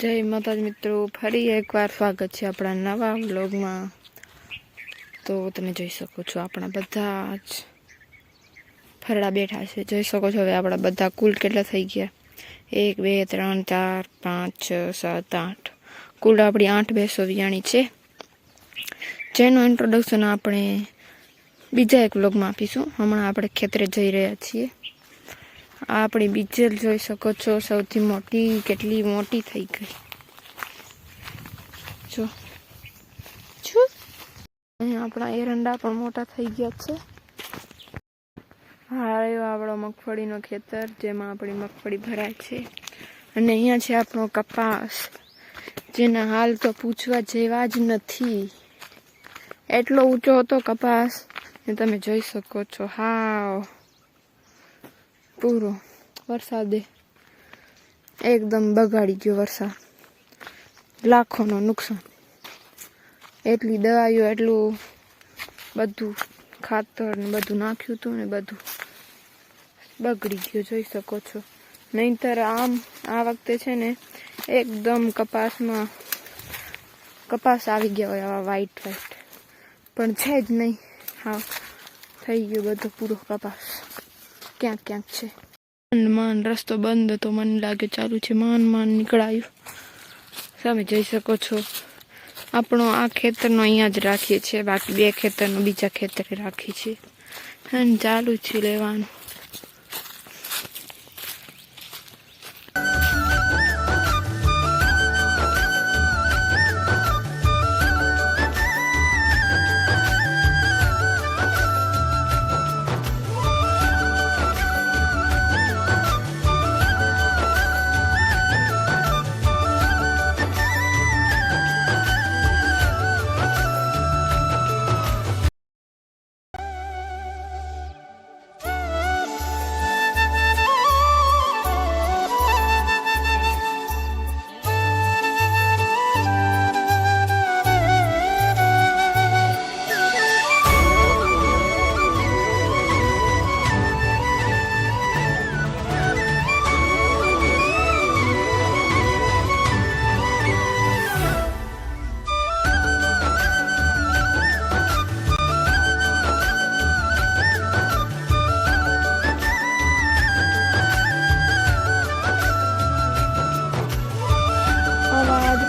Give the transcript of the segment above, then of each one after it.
जय माता मित्रों फरी एक बार स्वागत है अपना नवा व्लॉग में। तो तमे જોઈ શકો છો આપણા બધા જ ફરડા બેઠા છે। જોઈ શકો છો હવે આપણા બધા કુલ કેટલા થઈ ગયા 1 2 3 4 5 6 7 8 કુલ આપણી 8 ભેંસો વિયાણી છે, જેનું ઇન્ટ્રોડક્શન આપણે બીજા એક વ્લોગમાં આપીશું। હમણાં આપણે ખેતરે જઈ રહ્યા છીએ। આપણી બીજેલ જોઈ શકો છો સૌથી મોટી કેટલી મોટી થઈ ગઈ જો જો અહીં આપણા એરંડા પણ મોટા થઈ ગયા છે। હા આવ્યો આપણો મગફળીનો ખેતર જેમાં આપણી મગફળી ભરાય છે અને અહીંયા છે આપણો કપાસ જેના હાલ તો પૂછવા જેવા જ નથી। એટલો ઊંચો હતો કપાસ ને તમે જોઈ શકો છો હાવ पूरो वरसादे एकदम बगाड़ी गयो। वरसाद लाखों नो नुकसान, एटली दवाईओ एटलू बधु खातर ने बधु नाख्यु तु ने बधु बगड़ी गयो जोई सको छो। नहींतर आम आ वखते छे ने एकदम कपास में कपास आवी गया होय आवा व्हाइट व्हाइट, पण छे ज नहीं। हाँ थई गयो बधो पूरो कपास क्या क्या छे। मान रस्तो बंद तो मन लागे चालू छे, मान मान निकळायो। તમે જોઈ શકો છો આપણો આ ખેતરનો અહીંયા જ રાખીએ છીએ, બાકી બે ખેતરનો બીજા ખેતરે રાખી છે અને ચાલુ છે લેવાનું।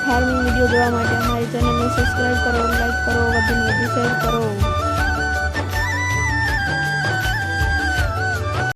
फार्मिंग वीडियो જોવા માટે અમારી ચેનલને સબસ્ક્રાઇબ કરો, લાઈક કરો, વધુ શેર કરો।